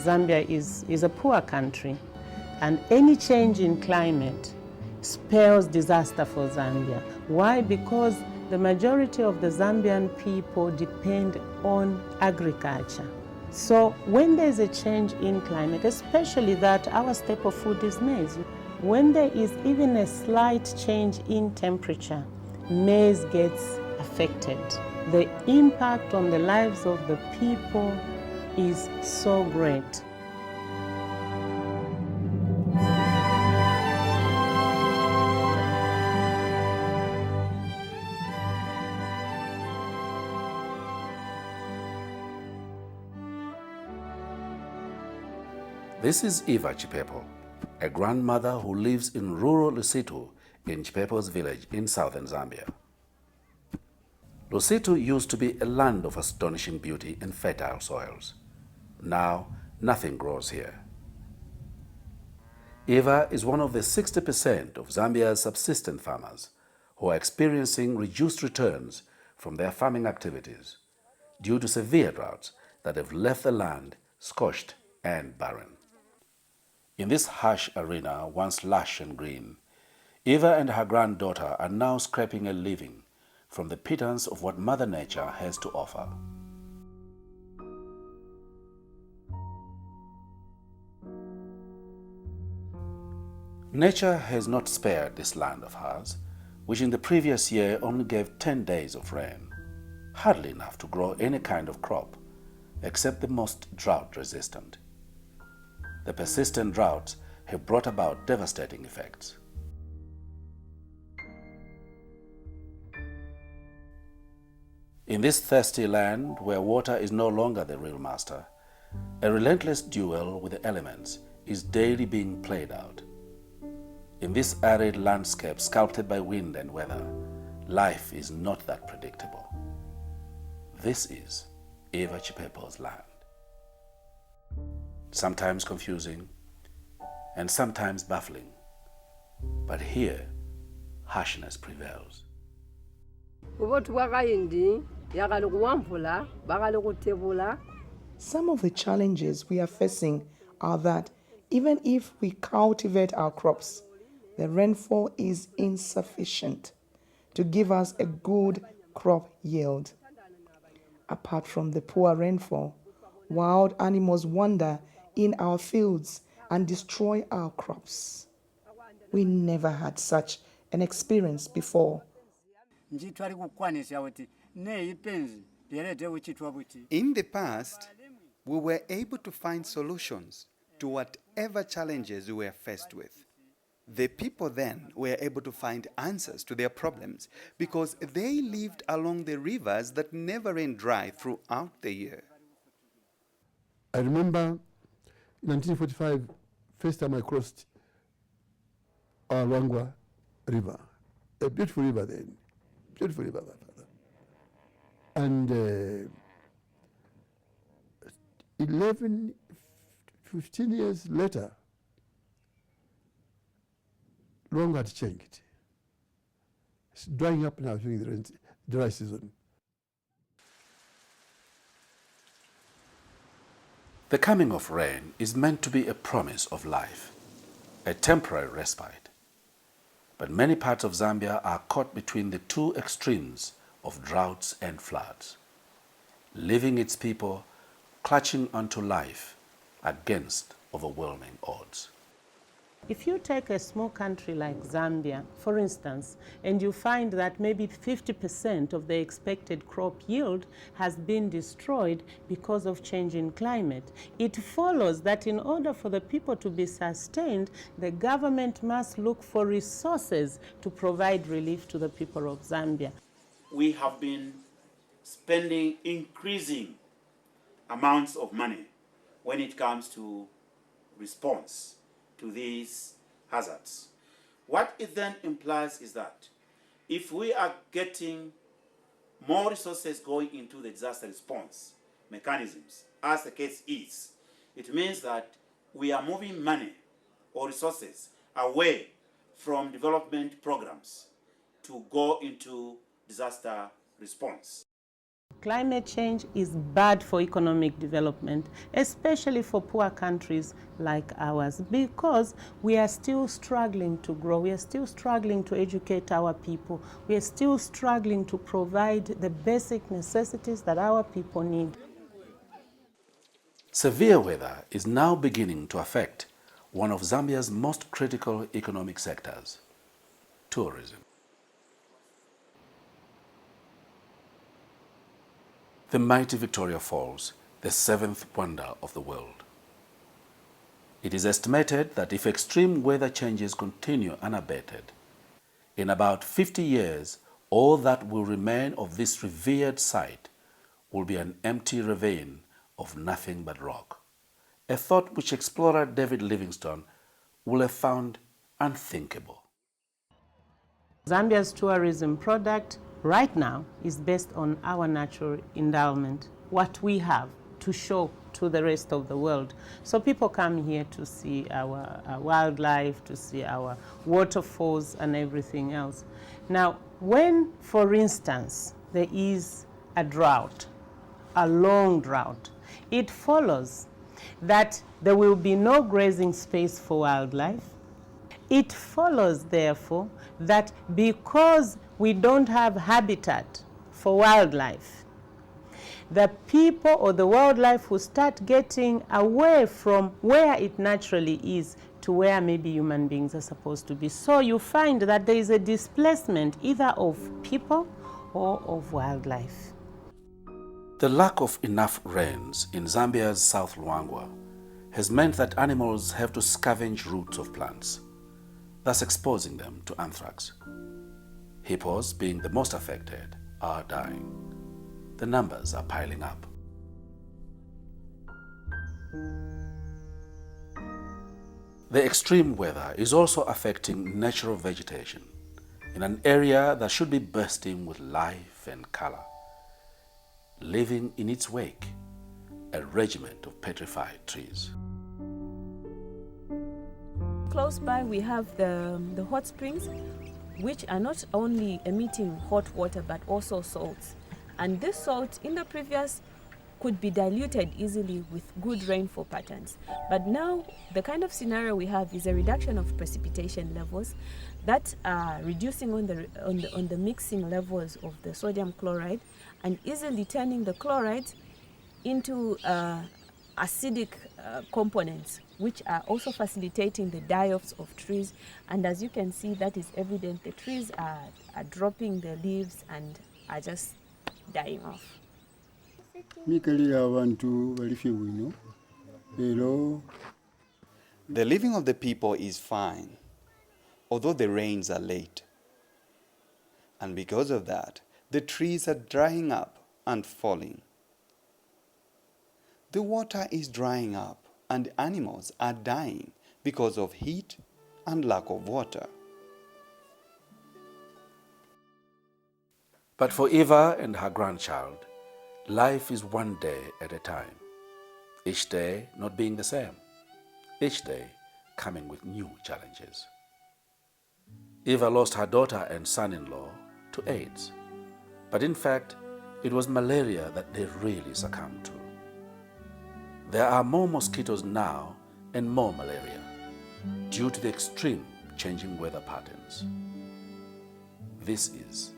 Zambia is a poor country, and any change in climate spells disaster for Zambia. Why? Because the majority of the Zambian people depend on agriculture. So when there's a change in climate, especially that our staple food is maize, when there is even a slight change in temperature, maize gets affected. The impact on the lives of the people is so great. This is Eva Chipepo, a grandmother who lives in rural Lusitu in Chipepo's village in southern Zambia. Lusitu used to be a land of astonishing beauty and fertile soils. Now, nothing grows here. Eva is one of the 60% of Zambia's subsistence farmers who are experiencing reduced returns from their farming activities due to severe droughts that have left the land scorched and barren. In this harsh arena, once lush and green, Eva and her granddaughter are now scraping a living from the pittance of what Mother Nature has to offer. Nature has not spared this land of hers, which in the previous year only gave 10 days of rain, hardly enough to grow any kind of crop, except the most drought-resistant. The persistent droughts have brought about devastating effects. In this thirsty land, where water is no longer the real master, a relentless duel with the elements is daily being played out. In this arid landscape sculpted by wind and weather, life is not that predictable. This is Eva Chipepo's land. Sometimes confusing and sometimes baffling, but here harshness prevails. Some of the challenges we are facing are that even if we cultivate our crops, the rainfall is insufficient to give us a good crop yield. Apart from the poor rainfall, wild animals wander in our fields and destroy our crops. We never had such an experience before. In the past, we were able to find solutions to whatever challenges we were faced with. The people then were able to find answers to their problems because they lived along the rivers that never ran dry throughout the year. I remember in 1945, first time I crossed our Luangwa River, a beautiful river then, beautiful river. And 15 years later, Luangwa had changed. It's drying up now during the dry season. The coming of rain is meant to be a promise of life, a temporary respite. But many parts of Zambia are caught between the two extremes of droughts and floods, leaving its people clutching onto life against overwhelming odds. If you take a small country like Zambia, for instance, and you find that maybe 50% of the expected crop yield has been destroyed because of change in climate, it follows that in order for the people to be sustained, the government must look for resources to provide relief to the people of Zambia. We have been spending increasing amounts of money when it comes to response to these hazards. What it then implies is that if we are getting more resources going into the disaster response mechanisms, as the case is, it means that we are moving money or resources away from development programs to go into disaster response. Climate change is bad for economic development, especially for poor countries like ours, because we are still struggling to grow. We are still struggling to educate our people. We are still struggling to provide the basic necessities that our people need. Severe weather is now beginning to affect one of Zambia's most critical economic sectors, tourism. The mighty Victoria Falls, the seventh wonder of the world. It is estimated that if extreme weather changes continue unabated, in about 50 years, all that will remain of this revered site will be an empty ravine of nothing but rock, a thought which explorer David Livingstone will have found unthinkable. Zambia's tourism product right now is based on our natural endowment, what we have to show to the rest of the world. So people come here to see our wildlife, to see our waterfalls and everything else. Now, when, for instance, there is a drought, a long drought, it follows that there will be no grazing space for wildlife. It follows, therefore, that because we don't have habitat for wildlife, the people or the wildlife will start getting away from where it naturally is to where maybe human beings are supposed to be. So you find that there is a displacement either of people or of wildlife. The lack of enough rains in Zambia's South Luangwa has meant that animals have to scavenge roots of plants, thus exposing them to anthrax. Hippos, being the most affected, are dying. The numbers are piling up. The extreme weather is also affecting natural vegetation in an area that should be bursting with life and color, leaving in its wake a regiment of petrified trees. Close by we have the hot springs, which are not only emitting hot water but also salts. And this salt in the previous could be diluted easily with good rainfall patterns. But now the kind of scenario we have is a reduction of precipitation levels that are reducing on the mixing levels of the sodium chloride and easily turning the chlorides into acidic components, which are also facilitating the die-offs of trees. And as you can see, that is evident. The trees are dropping their leaves and are just dying off. The living of the people is fine, although the rains are late. And because of that, the trees are drying up and falling. The water is drying up and animals are dying because of heat and lack of water. But for Eva and her grandchild, life is one day at a time, each day not being the same, each day coming with new challenges. Eva lost her daughter and son-in-law to AIDS, but in fact, it was malaria that they really succumbed to. There are more mosquitoes now and more malaria due to the extreme changing weather patterns. This is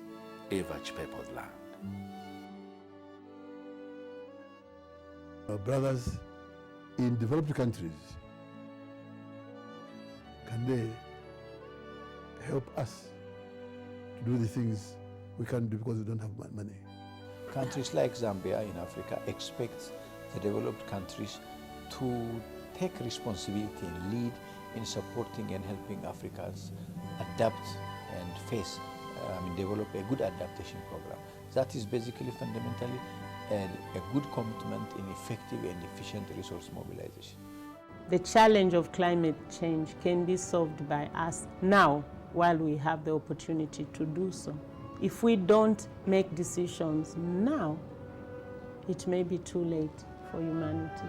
Eva Chipepo's land. Our brothers in developed countries, can they help us to do the things we can't do because we don't have money? Countries like Zambia in Africa expect the developed countries to take responsibility and lead in supporting and helping Africans adapt and face, develop a good adaptation program. That is basically fundamentally a good commitment in effective and efficient resource mobilization. The challenge of climate change can be solved by us now while we have the opportunity to do so. If we don't make decisions now, it may be too late for humanity.